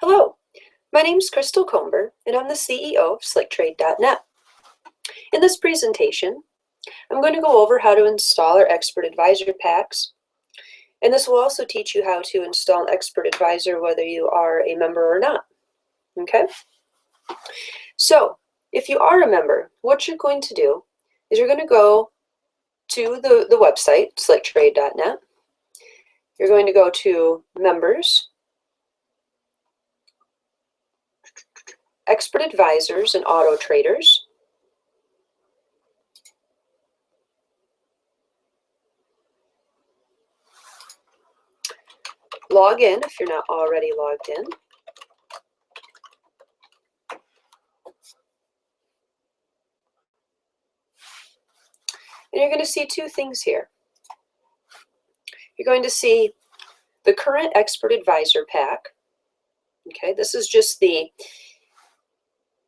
Hello, my name is Krystal Comber, and I'm the CEO of SlickTrade.net. In this presentation, I'm going to go over how to install our Expert Advisor packs, and this will also teach you how to install an Expert Advisor whether you are a member or not. Okay? So, if you are a member, what you're going to do is you're going to go to the website, SlickTrade.net. You're going to go to Members, Expert Advisors and Auto Traders. Log in if you're not already logged in. And you're going to see two things here. You're going to see the current Expert Advisor pack. Okay, this is just the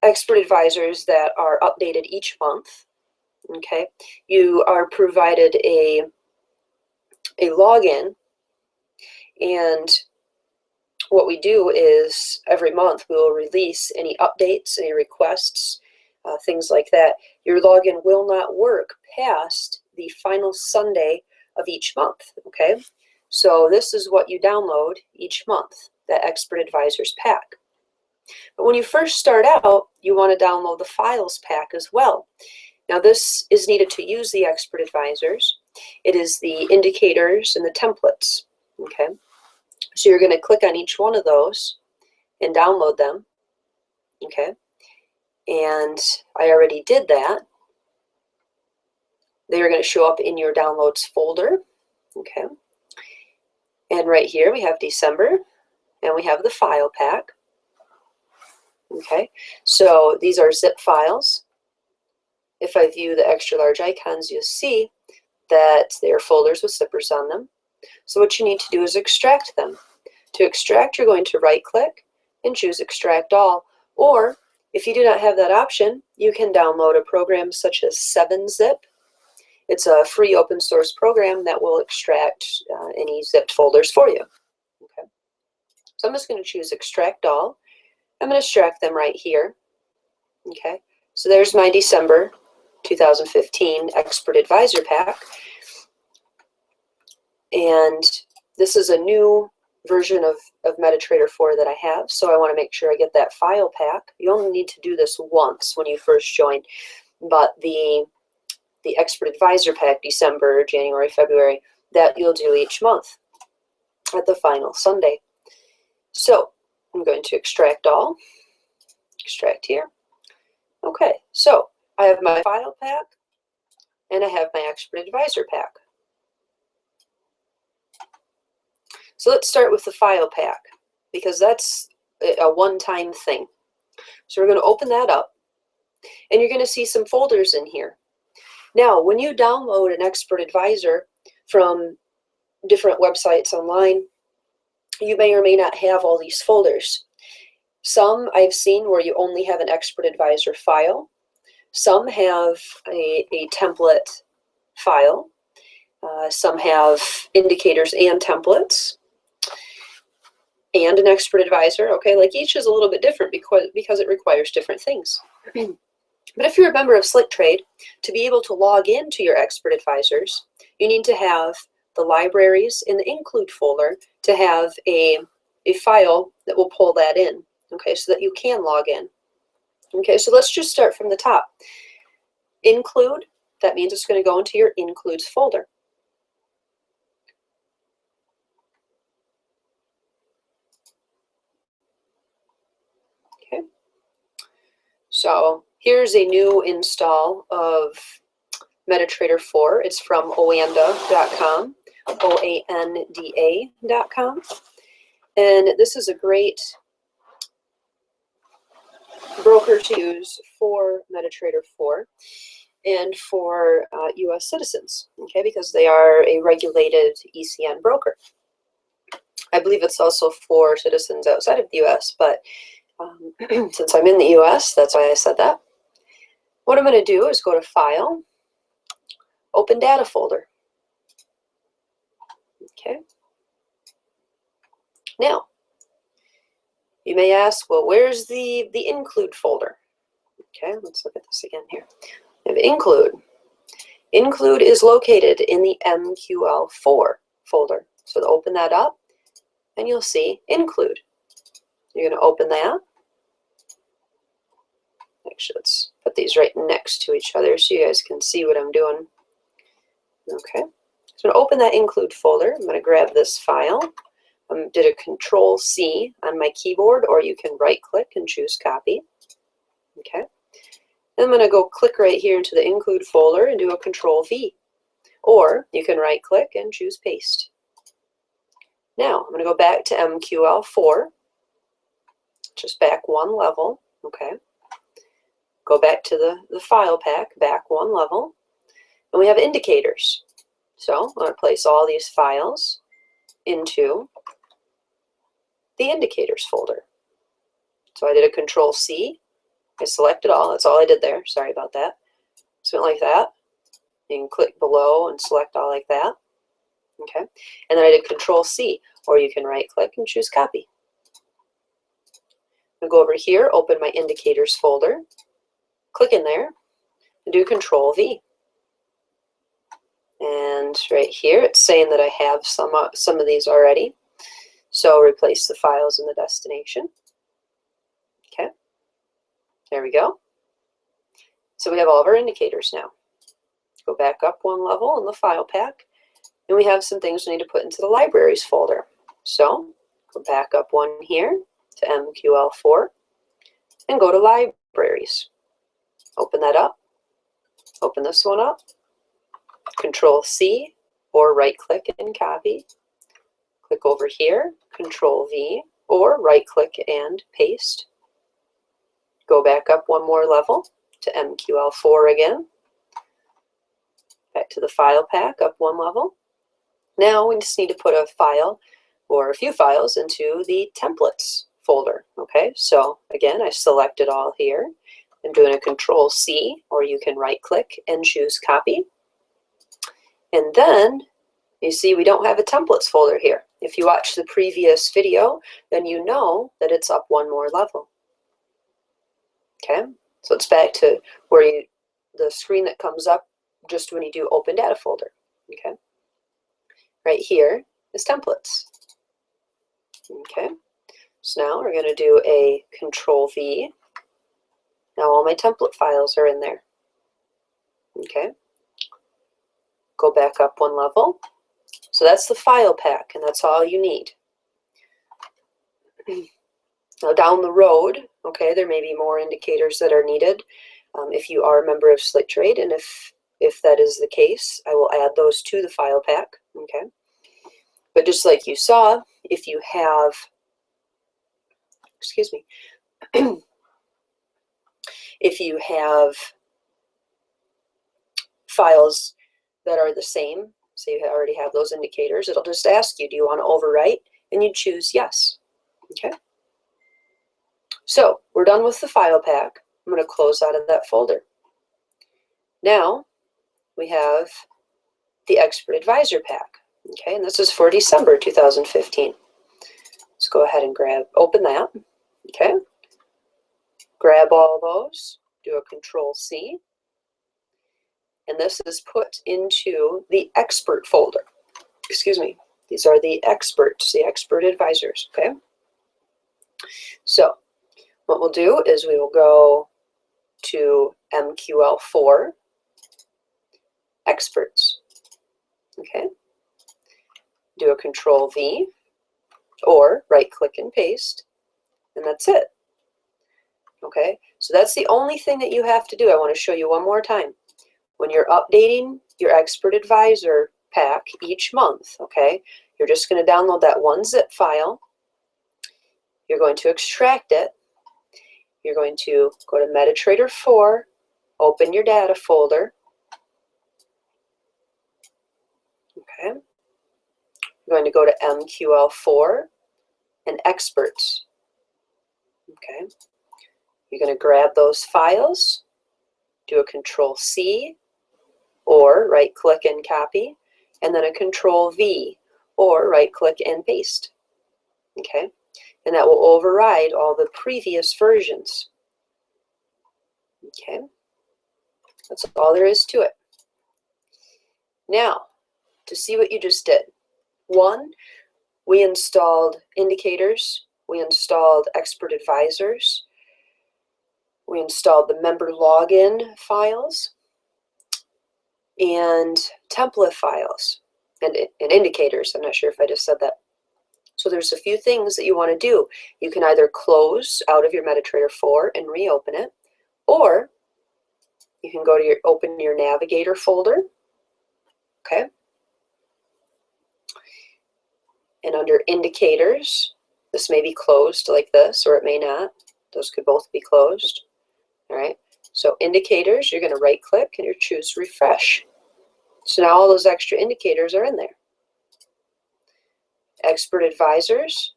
Expert Advisors that are updated each month. Okay, you are provided a login, and what we do is every month we will release any updates, any requests, things like that. Your login will not work past the final Sunday of each month. Okay, so this is what you download each month, that Expert Advisors pack. But when you first start out, you want to download the Files pack as well. Now this is needed to use the Expert Advisors. It is the indicators and the templates. Okay, so you're going to click on each one of those and download them. Okay, and I already did that. They are going to show up in your downloads folder. Okay, and right here we have December, and we have the file pack. Okay, so these are zip files. If I view the extra large icons, you'll see that they are folders with zippers on them. So what you need to do is extract them. To extract, you're going to right click and choose Extract All. Or if you do not have that option, you can download a program such as 7-Zip. It's a free open source program that will extract any zipped folders for you. Okay, so I'm just going to choose Extract All. I'm going to extract them right here. Okay, so there's my December 2015 Expert Advisor pack. And this is a new version of MetaTrader 4 that I have, so I want to make sure I get that file pack. You only need to do this once when you first join, but the Expert Advisor pack, December, January, February, that you'll do each month at the final Sunday. So I'm going to extract all, extract here. Okay, so I have my file pack and I have my Expert Advisor pack. So let's start with the file pack because that's a one-time thing. So we're going to open that up and you're going to see some folders in here. Now, when you download an Expert Advisor from different websites online, you may or may not have all these folders. Some I've seen where you only have an Expert Advisor file. Some have a template file. Some have indicators and templates and an Expert Advisor. Okay, like each is a little bit different because it requires different things. But if you're a member of SlickTrade, to be able to log into your Expert Advisors, you need to have the libraries in the include folder to have a file that will pull that in, okay, so that you can log in. Okay, so let's just start from the top. Include, that means it's going to go into your includes folder. Okay, so here's a new install of MetaTrader 4. It's from oanda.com, OANDA.com. And this is a great broker to use for MetaTrader 4 and for U.S. citizens, okay, because they are a regulated ECN broker. I believe it's also for citizens outside of the U.S., but since I'm in the U.S., that's why I said that. What I'm going to do is go to File, Open Data Folder. Okay. Now, You may ask, well, where's the include folder? Okay, let's look at this again here. We have include. Include is located in the MQL4 folder. So to open that up, and you'll see include. You're going to open that. Actually, let's put these right next to each other so you guys can see what I'm doing. Okay, so to open that include folder, I'm going to grab this file. Did a Control-C on my keyboard, or you can right-click and choose copy. Okay, then I'm going to go click right here into the include folder and do a Control-V. Or you can right-click and choose paste. Now, I'm going to go back to MQL4, just back one level. Okay, go back to the file pack, back one level, and we have indicators. So I'm going to place all these files into the indicators folder. So I did a Control-C. I selected all. That's all I did there. Sorry about that. Just went like that. You can click below and select all like that. Okay. And then I did Control-C, or you can right-click and choose copy. I'll go over here, open my indicators folder, click in there, and do Control-V. And right here, it's saying that I have some of these already. So replace the files in the destination. Okay, there we go. So we have all of our indicators now. Go back up one level in the file pack, and we have some things we need to put into the libraries folder. So go back up one here to MQL4 and go to libraries. Open that up. Open this one up. Control-C, or right-click and copy. Click over here, Control-V, or right-click and paste. Go back up one more level to MQL4 again. Back to the file pack, up one level. Now we just need to put a file or a few files into the templates folder. Okay, so again, I selected all here. I'm doing a Control-C, or you can right-click and choose copy. And then you see we don't have a templates folder here. If you watched the previous video, then you know that it's up one more level. Okay, so it's back to where the screen that comes up just when you do open data folder. Okay, right here is templates. Okay, so now we're going to do a Control-V. Now all my template files are in there. Okay, go back up one level. So that's the file pack, and that's all you need. Now down the road, okay, there may be more indicators that are needed if you are a member of SlickTrade, and if that is the case, I will add those to the file pack. Okay, but just like you saw, if you have, excuse me, if you have files that are the same, so you already have those indicators, it'll just ask you, do you want to overwrite? And you choose yes. Okay. So we're done with the file pack. I'm going to close out of that folder. Now we have the Expert Advisor pack. Okay, and this is for December 2015. Let's go ahead and open that. Okay. Grab all those, do a Control-C. And this is put into the expert folder. Excuse me. These are the experts, the expert advisors. Okay. So what we'll do is we will go to MQL4 experts. Okay. Do a Control-V, or right-click and paste, and that's it. Okay. So that's the only thing that you have to do. I want to show you one more time. When you're updating your Expert Advisor pack each month, okay, you're just going to download that one zip file. You're going to extract it. You're going to go to MetaTrader 4, open your data folder. Okay. You're going to go to MQL4 and Experts. Okay. You're going to grab those files, do a Control-C, or right-click and copy, and then a Control-V, or right-click and paste. Okay, and that will override all the previous versions. Okay, that's all there is to it. Now, to see what you just did. One, we installed indicators, we installed expert advisors, we installed the member login files, and template files, and indicators. I'm not sure if I just said that. So there's a few things that you want to do. You can either close out of your MetaTrader 4 and reopen it, or you can go to open your Navigator folder, okay? And under indicators, this may be closed like this, or it may not. Those could both be closed, all right? So indicators, you're going to right click and you choose refresh. So now all those extra indicators are in there. Expert advisors,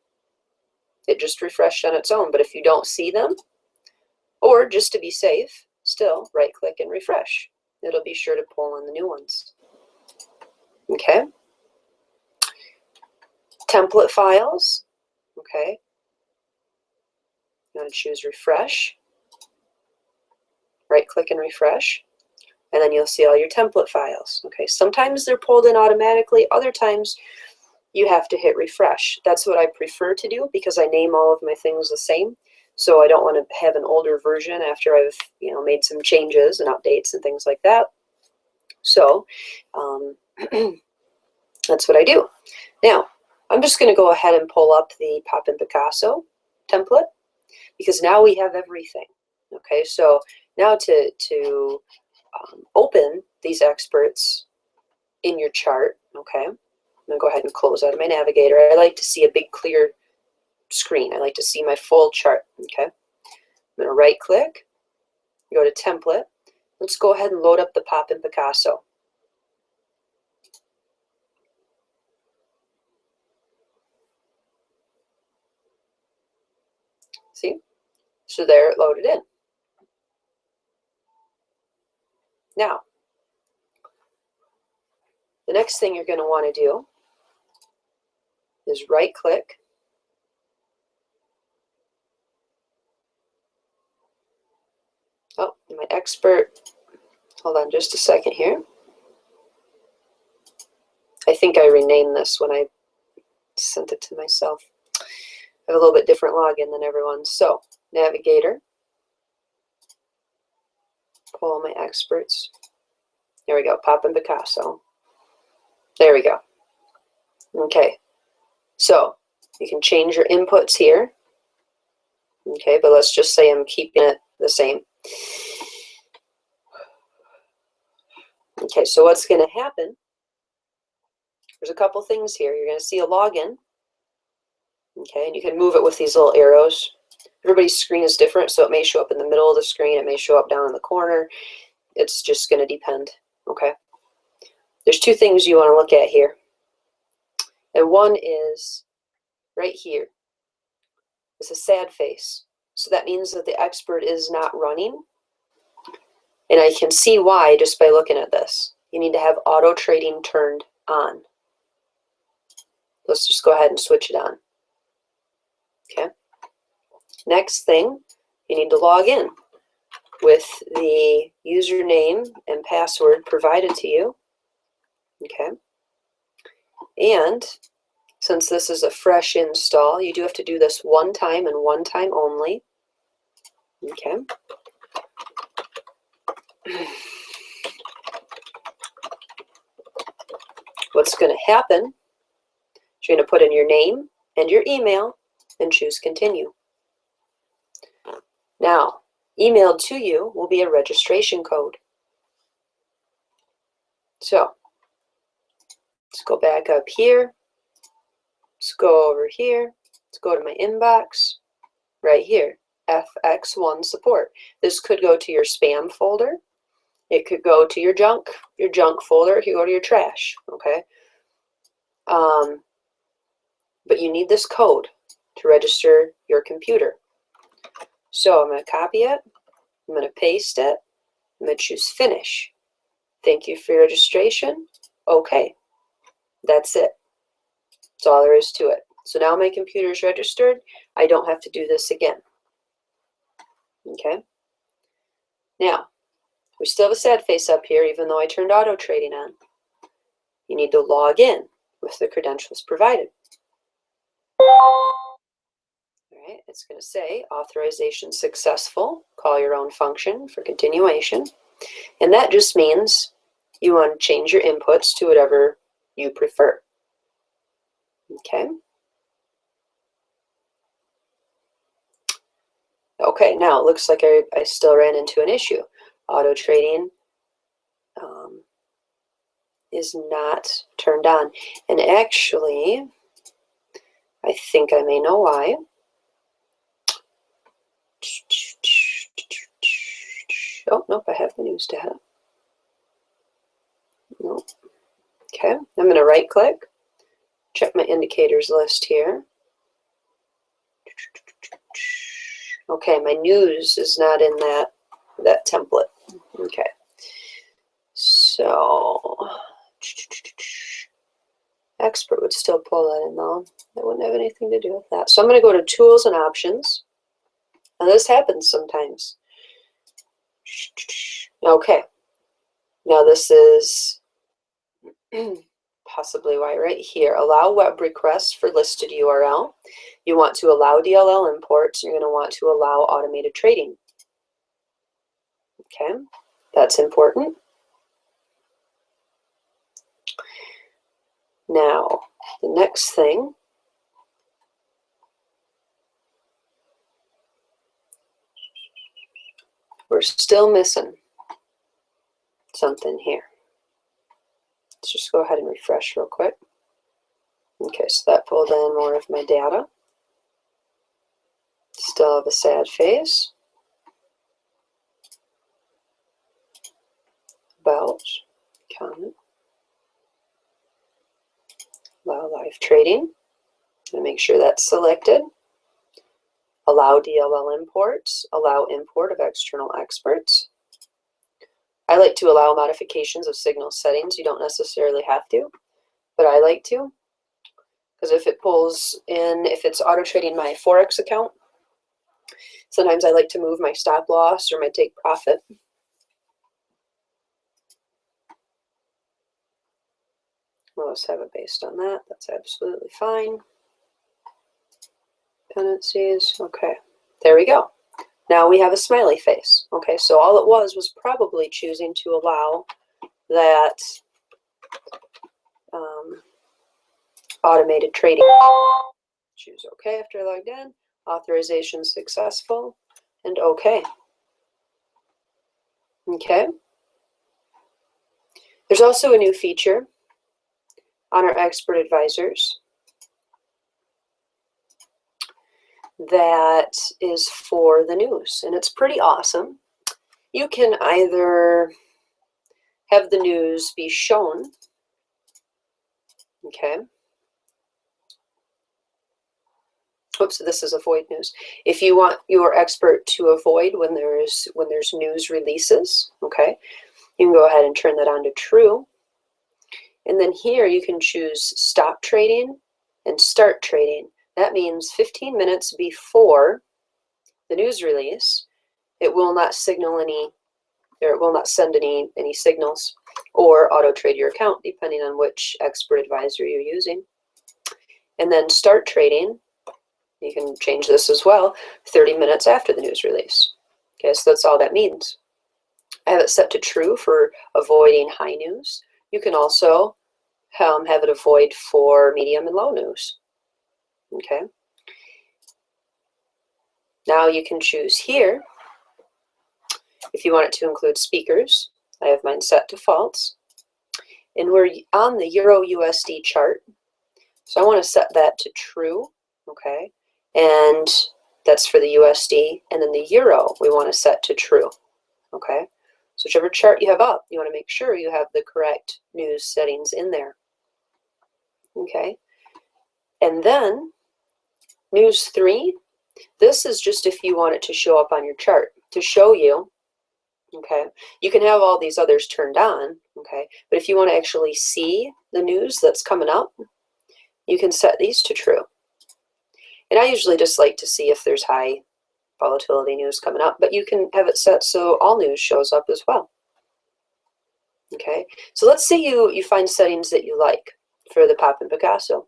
it just refreshed on its own, but if you don't see them, or just to be safe, still right click and refresh. It'll be sure to pull in the new ones. Okay. Template files, okay. You want to choose refresh, right click and refresh, and then you'll see all your template files. Okay, sometimes they're pulled in automatically, other times you have to hit refresh. That's what I prefer to do because I name all of my things the same. So I don't want to have an older version after I've made some changes and updates and things like that. So that's what I do. Now, I'm just going to go ahead and pull up the Pop in Picasso template because now we have everything. Okay, so now to open these experts in your chart, okay, I'm going to go ahead and close out of my Navigator. I like to see a big clear screen. I like to see my full chart, okay. I'm going to right click, go to template. Let's go ahead and load up the Pop in Picasso. See? So there it loaded in. Now, the next thing you're going to want to do is right click, oh, my expert, hold on just a second here. I think I renamed this when I sent it to myself. I have a little bit different login than everyone. So, Navigator, pull my experts. There we go, Pop in Picasso. There we go. Okay, so you can change your inputs here. Okay, but let's just say I'm keeping it the same. Okay, so what's going to happen, there's a couple things here. You're going to see a login. Okay, and you can move it with these little arrows. Everybody's screen is different, so it may show up in the middle of the screen. It may show up down in the corner. It's just going to depend. Okay, there's two things you want to look at here. And one is right here. It's a sad face. So that means that the expert is not running. And I can see why just by looking at this. You need to have auto trading turned on. Let's just go ahead and switch it on. Okay. Next thing, you need to log in with the username and password provided to you. Okay. And since this is a fresh install, you do have to do this one time and one time only. Okay. What's going to happen is you're going to put in your name and your email and choose continue. Now, emailed to you will be a registration code. So, let's go back up here. Let's go over here. Let's go to my inbox. Right here, FX1 support. This could go to your spam folder. It could go to your junk folder. It could go to your trash, okay? But you need this code to register your computer. So I'm going to copy it. I'm going to paste it. I'm going to choose finish. Thank you for your registration. Okay. That's it. That's all there is to it. So now my computer is registered. I don't have to do this again. Okay. Now, we still have a sad face up here, even though I turned auto trading on. You need to log in with the credentials provided. All right, it's going to say authorization successful. Call your own function for continuation. And that just means you want to change your inputs to whatever you prefer. Okay. Okay, now it looks like I still ran into an issue. Auto trading is not turned on. And actually, I think I may know why. Oh, nope, I have the news data. Nope. Okay, I'm going to right click, check my indicators list here. Okay, my news is not in that template. Okay, so expert would still pull that in though. That wouldn't have anything to do with that. So I'm going to go to tools and options. Now this happens sometimes. Okay, now this is possibly why right here. Allow web requests for listed URL. You want to allow DLL imports. You're going to want to allow automated trading. Okay, that's important. Now, the next thing, we're still missing something here. Let's just go ahead and refresh real quick. Okay, so that pulled in more of my data. Still have a sad face. About, comment. Allow live trading. And make sure that's selected. Allow DLL imports. Allow import of external experts. I like to allow modifications of signal settings. You don't necessarily have to, but I like to. Because if it pulls in, if it's auto trading my Forex account, sometimes I like to move my stop loss or my take profit. Let's have it based on that. That's absolutely fine. Dependencies. Okay, there we go. Now we have a smiley face. Okay, so all it was probably choosing to allow that automated trading. Choose OK after I logged in. Authorization successful. And OK. Okay. There's also a new feature on our expert advisors that is for the news, and it's pretty awesome. You can either have the news be shown, okay. Oops, this is avoid news. If you want your expert to avoid when there's news releases, okay, you can go ahead and turn that on to true. And then here you can choose stop trading and start trading. That means 15 minutes before the news release, it will not signal any, or it will not send any signals or auto trade your account, depending on which expert advisor you're using. And then start trading, you can change this as well, 30 minutes after the news release. Okay, so that's all that means. I have it set to true for avoiding high news. You can also have it avoid for medium and low news. Okay. Now you can choose here if you want it to include speakers. I have mine set to false. And we're on the Euro USD chart. So I want to set that to true. Okay. And that's for the USD. And then the Euro we want to set to true. Okay. So whichever chart you have up, you want to make sure you have the correct news settings in there. Okay. And then news 3, this is just if you want it to show up on your chart, to show you, okay, you can have all these others turned on, okay, but if you want to actually see the news that's coming up, you can set these to true, And I usually just like to see if there's high volatility news coming up, but you can have it set so all news shows up as well. Okay, so let's say you find settings that you like for the Pop and Picasso.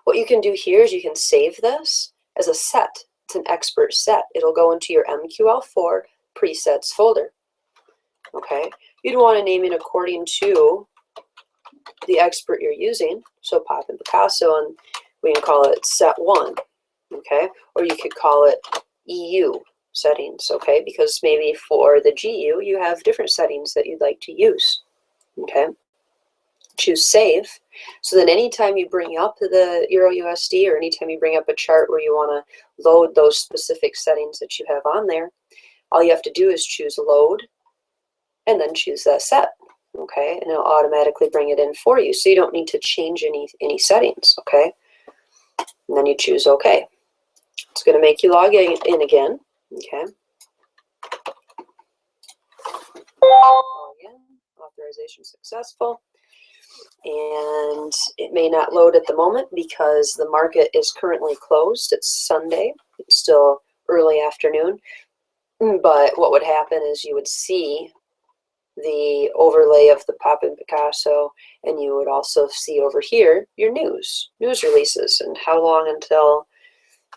What you can do here is you can save this as a set. It's an expert set. It'll go into your MQL4 presets folder. Okay, you'd want to name it according to the expert you're using. So Pop and Picasso, and we can call it set 1. Okay, or you could call it EU settings. Okay, because maybe for the GU you have different settings that you'd like to use. Okay, choose save. So then anytime you bring up the Euro USD, or anytime you bring up a chart where you want to load those specific settings that you have on there, all you have to do is choose load and then choose that set. Okay, and it'll automatically bring it in for you, so you don't need to change any settings. Okay, and then you choose OK. It's going to make you log in again. Okay, log in, authorization successful. And it may not load at the moment because the market is currently closed. It's Sunday. It's still early afternoon. But what would happen is you would see the overlay of the Pop and Picasso, and you would also see over here your news releases and how long until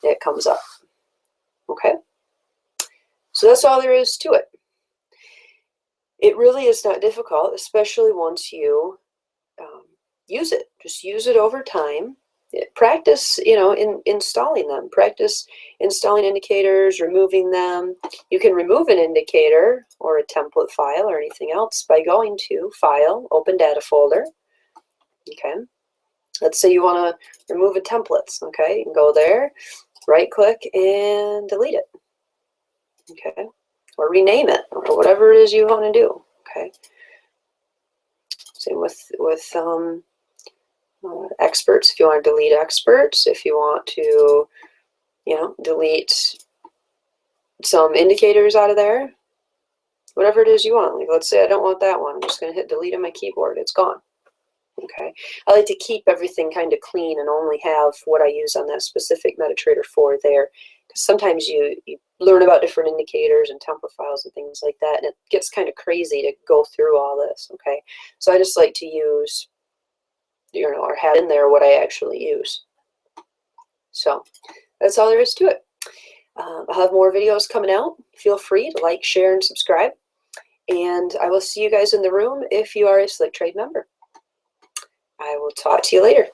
it comes up. Okay, so that's all there is to it. It really is not difficult, especially once you use it. Just use it over time. Practice, in installing them. Practice installing indicators, removing them. You can remove an indicator or a template file or anything else by going to File, Open Data Folder. Okay. Let's say you want to remove a template. Okay, you can go there, right-click, and delete it. Okay, or rename it, or whatever it is you want to do. Okay. Same with experts. If you want to delete experts, if you want to, delete some indicators out of there, whatever it is you want. Like, let's say I don't want that one. I'm just going to hit delete on my keyboard. It's gone. Okay. I like to keep everything kind of clean and only have what I use on that specific MetaTrader 4 there. Because sometimes you learn about different indicators and template files and things like that, and it gets kind of crazy to go through all this. Okay. So I just like to use, or have in there what I actually use. So that's all there is to it. I'll have more videos coming out. Feel free to like, share, and subscribe. And I will see you guys in the room if you are a Slick Trade member. I will talk to you later.